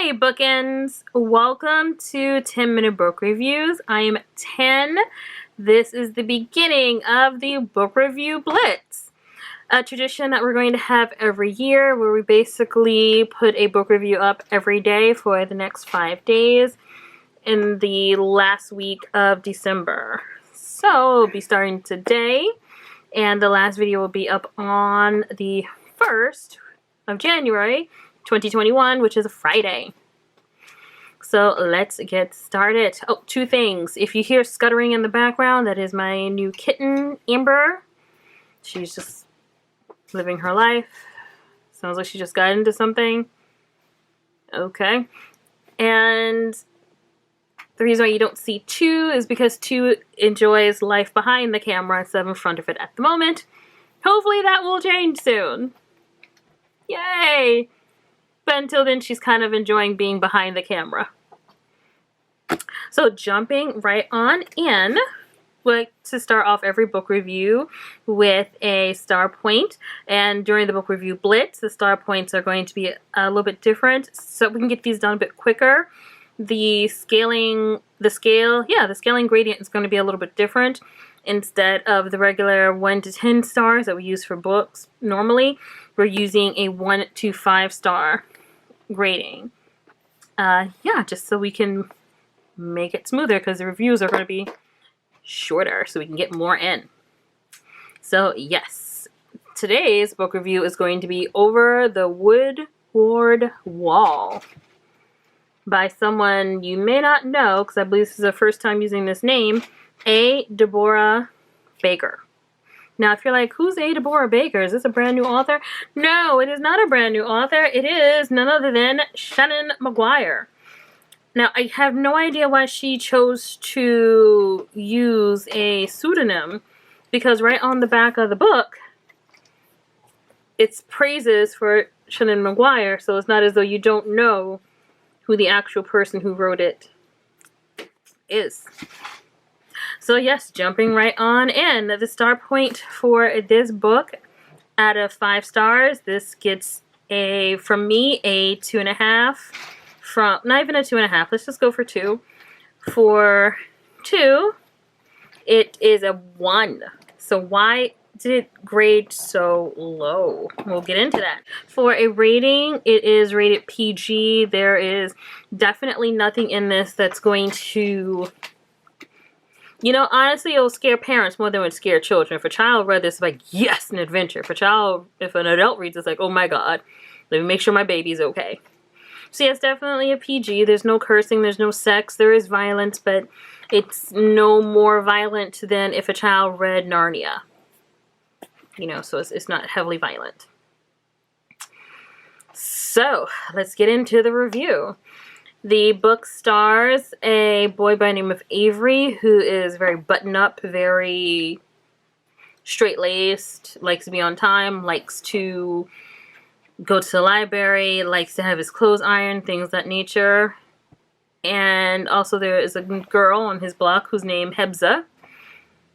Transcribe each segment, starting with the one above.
Hey Bookends! Welcome to 10-minute book reviews. I am 10. This is the beginning of the Book Review Blitz, a tradition that we're going to have every year where we basically put a book review up every day for the next 5 days in the last week of December. So we'll be starting today, and the last video will be up on the 1st of January 2021, which is a Friday. So let's get started. Oh, two things. If you hear scuttering in the background, that is my new kitten, Amber. She's just living her life. Sounds like she just got into something. Okay. And the reason why you don't see Two is because Two enjoys life behind the camera instead of in front of it at the moment. Hopefully that will change soon. Yay! But until then, she's kind of enjoying being behind the camera. So jumping right on in, we like to start off every book review with a star point. And during the book review blitz, the star points are going to be a little bit different, so we can get these done a bit quicker. The scaling gradient is going to be a little bit different. Instead of the regular 1 to 10 stars that we use for books normally, we're using a 1 to 5 star grading. Just so we can make it smoother, because the reviews are going to be shorter so we can get more in. So yes, today's book review is going to be Over the Woodward Wall by someone you may not know, because I believe this is the first time using this name, Deborah Baker. Now, if you're like, who's Deborah Baker? Is this a brand new author? No, it is not a brand new author. It is none other than Shannon McGuire. Now, I have no idea why she chose to use a pseudonym, because right on the back of the book, it's praises for Shannon McGuire, so it's not as though you don't know who the actual person who wrote it is. So yes, jumping right on in. The star point for this book, out of 5 stars, this gets from me, a 2.5. Not even a 2.5, let's just go for 2. For 2, it is a 1. So why did it grade so low? We'll get into that. For a rating, it is rated PG. There is definitely nothing in this that's going to... honestly, it'll scare parents more than it would scare children. If a child read this, it's like, yes, an adventure. If an adult reads this, it's like, oh my god, let me make sure my baby's okay. So yeah, it's definitely a PG. There's no cursing, there's no sex, there is violence, but it's no more violent than if a child read Narnia. So it's not heavily violent. So, let's get into the review. The book stars a boy by the name of Avery, who is very button-up, very straight-laced, likes to be on time, likes to go to the library, likes to have his clothes ironed, things of that nature. And also there is a girl on his block who's named Hebza.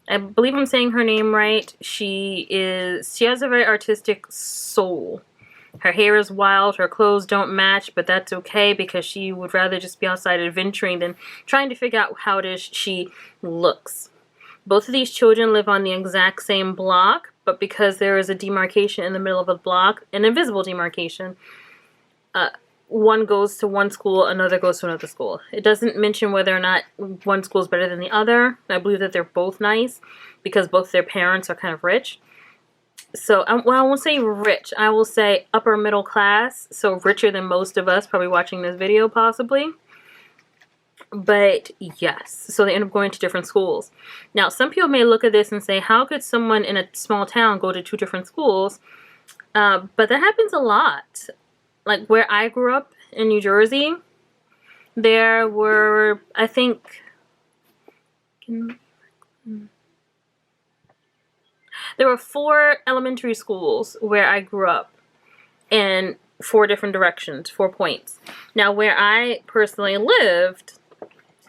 I believe I'm saying her name right. She has a very artistic soul. Her hair is wild, her clothes don't match, but that's okay because she would rather just be outside adventuring than trying to figure out how it is she looks. Both of these children live on the exact same block, but because there is a demarcation in the middle of a block, an invisible demarcation, one goes to one school, another goes to another school. It doesn't mention whether or not one school is better than the other. I believe that they're both nice because both their parents are kind of rich. So, I won't say rich. I will say upper middle class. So, richer than most of us probably watching this video, possibly. But, yes. So, they end up going to different schools. Now, some people may look at this and say, how could someone in a small town go to 2 different schools? But that happens a lot. Like, where I grew up in New Jersey, there were, I think... There were 4 elementary schools where I grew up in 4 different directions, 4 points. Now, where I personally lived,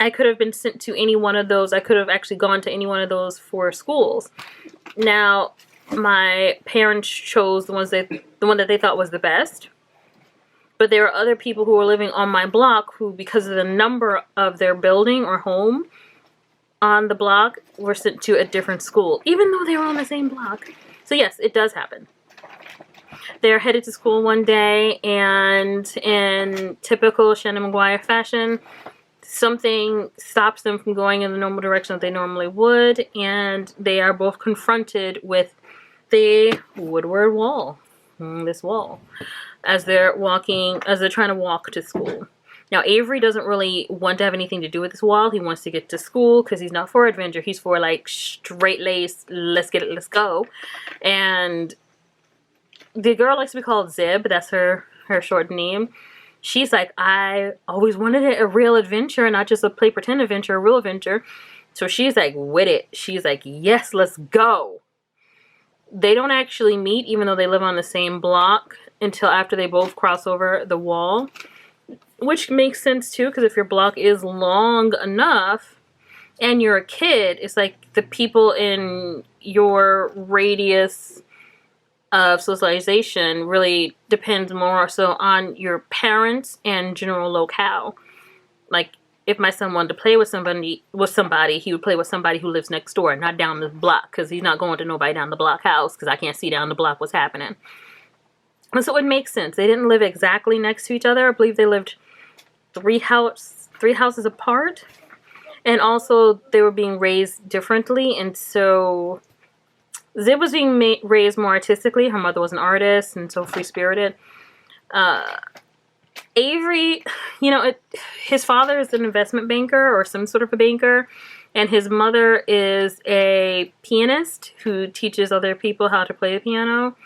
I could have been sent to any one of those. I could have actually gone to any one of those 4 schools. Now, my parents chose the one that they thought was the best. But there are other people who were living on my block who, because of the number of their building or home on the block, were sent to a different school, even though they were on the same block. So yes, it does happen. They're headed to school one day, and in typical Shannon Maguire fashion, something stops them from going in the normal direction that they normally would, and they are both confronted with the Woodward Wall, this wall, as they're trying to walk to school. Now, Avery doesn't really want to have anything to do with this wall. He wants to get to school because he's not for adventure. He's for, like, straight-laced, let's get it, let's go. And the girl likes to be called Zib. That's her short name. She's like, I always wanted a real adventure, not just a play pretend adventure, a real adventure. So she's like, with it. She's like, yes, let's go. They don't actually meet, even though they live on the same block, until after they both cross over the wall. Which makes sense too, because if your block is long enough and you're a kid, it's like the people in your radius of socialization really depends more so on your parents and general locale. Like, if my son wanted to play with somebody, he would play with somebody who lives next door, not down the block, because he's not going to nobody down the block house, because I can't see down the block what's happening. And so it makes sense. They didn't live exactly next to each other. I believe they lived three houses apart. And also, they were being raised differently, and so Zib was being raised more artistically. Her mother was an artist, and so free-spirited. Avery, his father is an investment banker or some sort of a banker, and his mother is a pianist who teaches other people how to play the piano.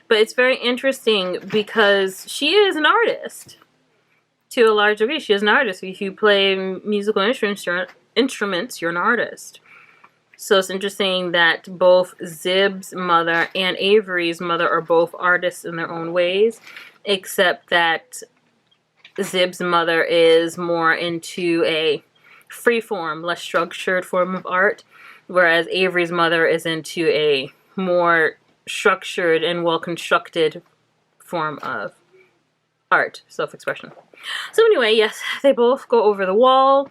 But it's very interesting because she is an artist to a large degree. She is an artist. If you play musical instruments, you're an artist. So it's interesting that both Zib's mother and Avery's mother are both artists in their own ways, except that Zib's mother is more into a free-form, less structured form of art, whereas Avery's mother is into a more structured and well-constructed form of art, self-expression. So anyway, yes, they both go over the wall,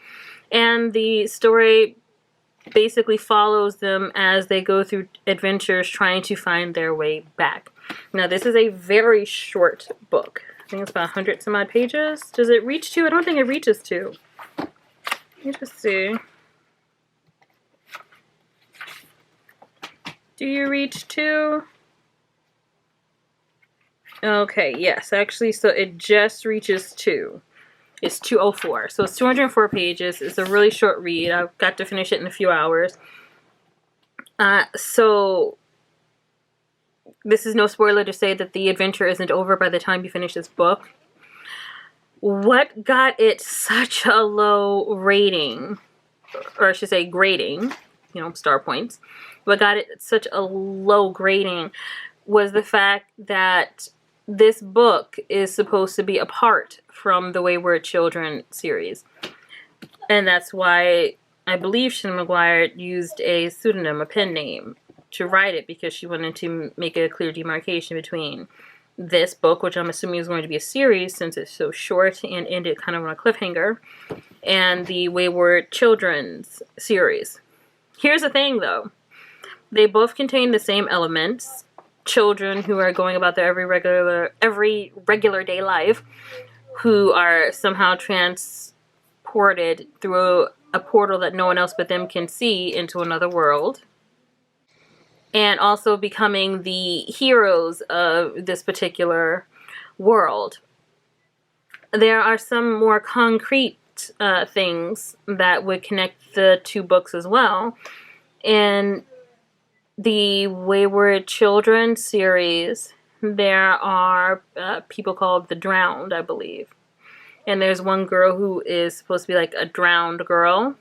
and the story basically follows them as they go through adventures trying to find their way back. Now, this is a very short book. I think it's about 100 some odd pages. Does it reach 2? I don't think it reaches 2. Let me just see. Do you reach 2? Okay, yes, actually, so it just reaches 2. It's 204. So it's 204 pages. It's a really short read. I've got to finish it in a few hours. So this is no spoiler to say that the adventure isn't over by the time you finish this book. What got it such a low rating, or I should say grading, star points, what got it such a low grading was the fact that this book is supposed to be apart from the Wayward Children series. And that's why I believe Shannon Maguire used a pseudonym, a pen name, to write it, because she wanted to make a clear demarcation between this book, which I'm assuming is going to be a series since it's so short and ended kind of on a cliffhanger, and the Wayward Children's series. Here's the thing, though. They both contain the same elements. Children who are going about their every regular day life, who are somehow transported through a portal that no one else but them can see into another world, and also becoming the heroes of this particular world. There are some more concrete things that would connect the two books as well. In the Wayward Children series, there are people called the Drowned, I believe. And there's one girl who is supposed to be like a drowned girl.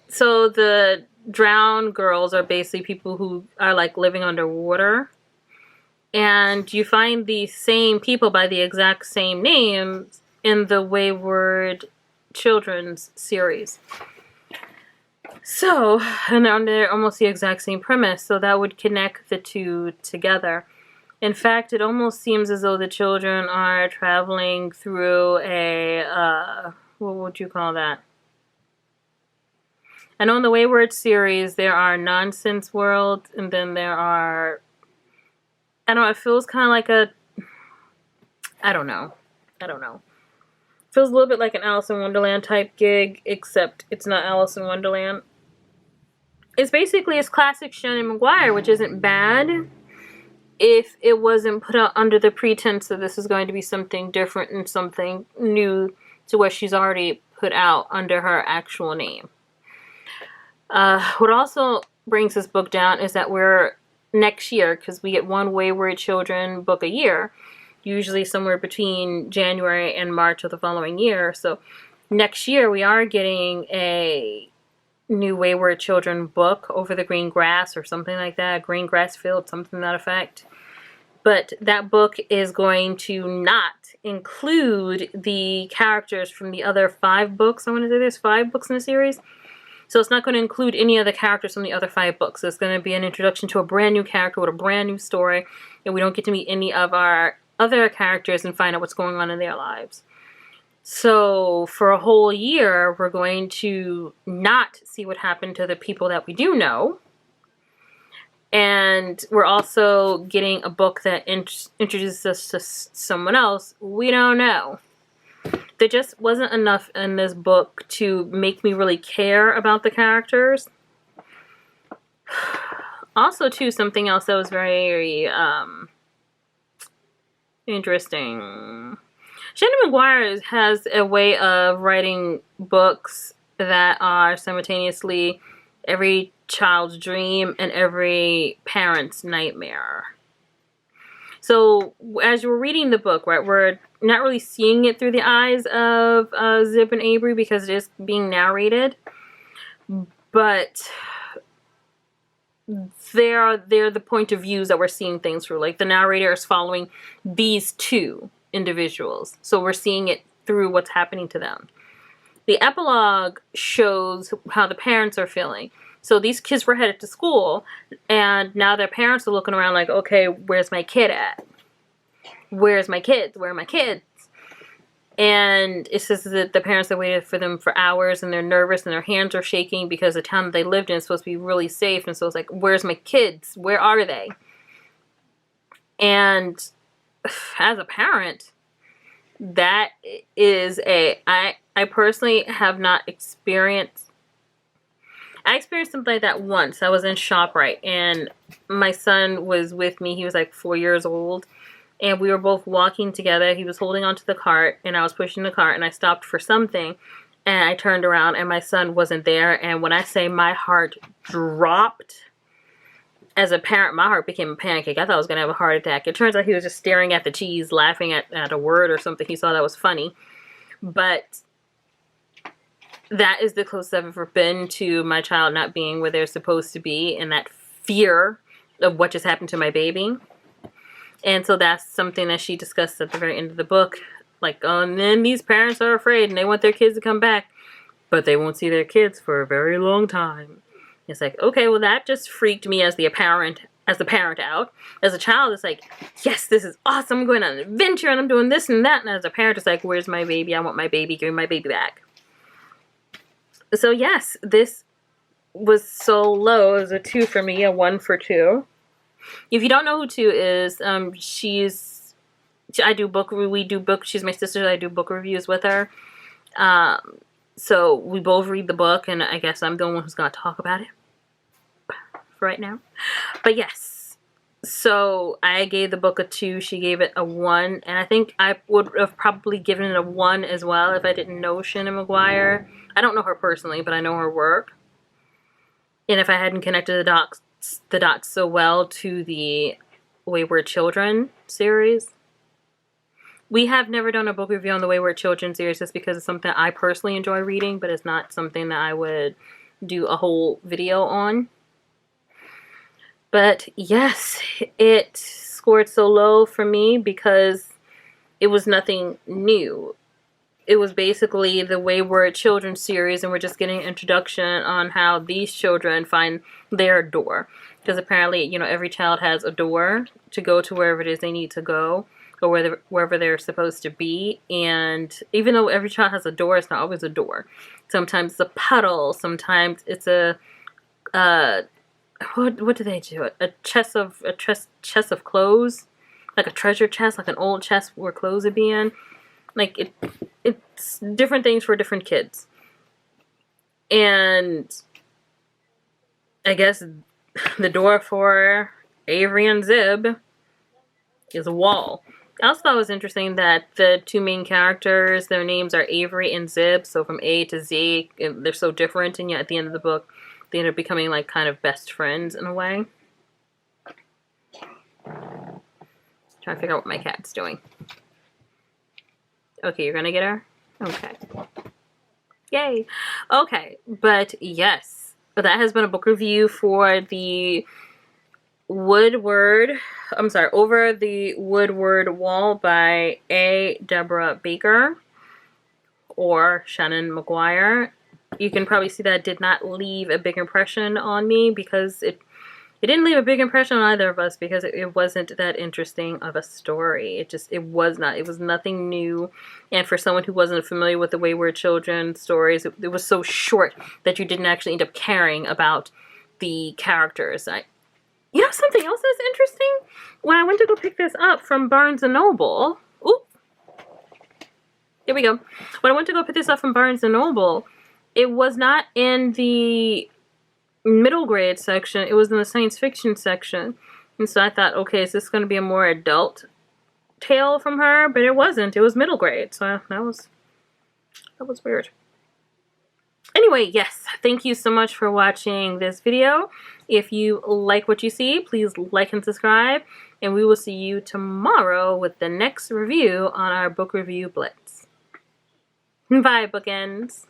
So the drowned girls are basically people who are like living underwater. And you find the same people by the exact same names in the Wayward Children's series. So, and they're almost the exact same premise, so that would connect the two together. In fact, it almost seems as though the children are traveling through a, what would you call that? I know in the Wayward series, there are nonsense worlds, and then there are, I don't know, it feels kind of like a, I don't know. Feels a little bit like an Alice in Wonderland type gig, except it's not Alice in Wonderland. It's basically it's classic Shannon Maguire, which isn't bad if it wasn't put out under the pretense that this is going to be something different and something new to what she's already put out under her actual name. What also brings this book down is that we're next year, because we get one Wayward Children book a year, usually somewhere between January and March of the following year. So next year we are getting a new Wayward Children book, Over the Green Grass or something like that, Green Grass Field, something to that effect. But that book is going to not include the characters from the other 5 books. I want to say there's 5 books in the series. So it's not going to include any of the characters from the other 5 books. It's going to be an introduction to a brand new character with a brand new story, and we don't get to meet any of our other characters and find out what's going on in their lives. So for a whole year, we're going to not see what happened to the people that we do know. And we're also getting a book that introduces us to someone else we don't know. There just wasn't enough in this book to make me really care about the characters. Also, too, something else that was very interesting. Shannon Maguire has a way of writing books that are simultaneously every child's dream and every parent's nightmare. So as you're reading the book, right, we're not really seeing it through the eyes of Zib and Avery because it is being narrated, but they're the point of views that we're seeing things through. Like the narrator is following these 2 individuals, so we're seeing it through what's happening to them. The epilogue shows how the parents are feeling. So these kids were headed to school, and now their parents are looking around like, okay, where's my kid at? Where's my kids? Where are my kids? And it says that the parents have waited for them for hours, and they're nervous, and their hands are shaking because the town that they lived in is supposed to be really safe. And so it's like, where's my kids? Where are they? And as a parent, that is I personally have not experienced. I experienced something like that once. I was in ShopRite, and my son was with me. He was like 4 years old, and we were both walking together. He was holding onto the cart, and I was pushing the cart, and I stopped for something, and I turned around, and my son wasn't there. And when I say my heart dropped, as a parent, my heart became a pancake. I thought I was going to have a heart attack. It turns out he was just staring at the cheese, laughing at a word or something he saw that was funny. But that is the closest I've ever been to my child not being where they're supposed to be, and that fear of what just happened to my baby. And so that's something that she discussed at the very end of the book. Like, oh, and then these parents are afraid and they want their kids to come back, but they won't see their kids for a very long time. It's like, okay, well, that just freaked me as the parent out. As a child, it's like, yes, this is awesome. I'm going on an adventure and I'm doing this and that. And as a parent, it's like, where's my baby? I want my baby. Give me my baby back. So yes, this was so low. It was a 2 for me, a 1 for 2. If you don't know who 2 is, she's my sister. I do book reviews with her. So we both read the book, and I guess I'm the one who's going to talk about it for right now. But yes, so I gave the book a 2. She gave it a 1, and I think I would have probably given it a 1 as well if I didn't know Shannon Maguire. I don't know her personally, but I know her work. And if I hadn't connected the dots so well to the Wayward Children series. We have never done a book review on the Wayward Children series just because it's something I personally enjoy reading, but it's not something that I would do a whole video on. But yes, it scored so low for me because it was nothing new. it was basically the Wayward Children series, and we're just getting an introduction on how these children find their door. Because apparently, you know, every child has a door to go to wherever it is they need to go, or wherever they're supposed to be. And even though every child has a door, it's not always a door. Sometimes it's a puddle. Sometimes it's a what do they do? A chest of clothes, like a treasure chest, like an old chest where clothes would be in. Like it's different things for different kids. And I guess the door for Avery and Zib is a wall. I also thought it was interesting that the two main characters, their names are Avery and Zib, so from A to Z, they're so different, and yet at the end of the book, they end up becoming like kind of best friends in a way. Trying to figure out what my cat's doing. Okay, you're gonna get her? Okay. Yay! Okay, but yes, that has been a book review for the Over the Woodward Wall by Deborah Baker or Shannon McGuire. You can probably see that it did not leave a big impression on me because it didn't leave a big impression on either of us because it wasn't that interesting of a story. It was nothing new. And for someone who wasn't familiar with the Wayward Children stories, it was so short that you didn't actually end up caring about the characters. You know something else that's interesting? When I went to go pick this up from Barnes & Noble, here we go. When I went to go pick this up from Barnes & Noble, it was not in the middle grade section, it was in the science fiction section. And so I thought, okay, is this going to be a more adult tale from her? But it wasn't. It was middle grade. So that was weird. Anyway, yes, thank you so much for watching this video. If you like what you see, please like and subscribe. And we will see you tomorrow with the next review on our Book Review Blitz. Bye, Bookends.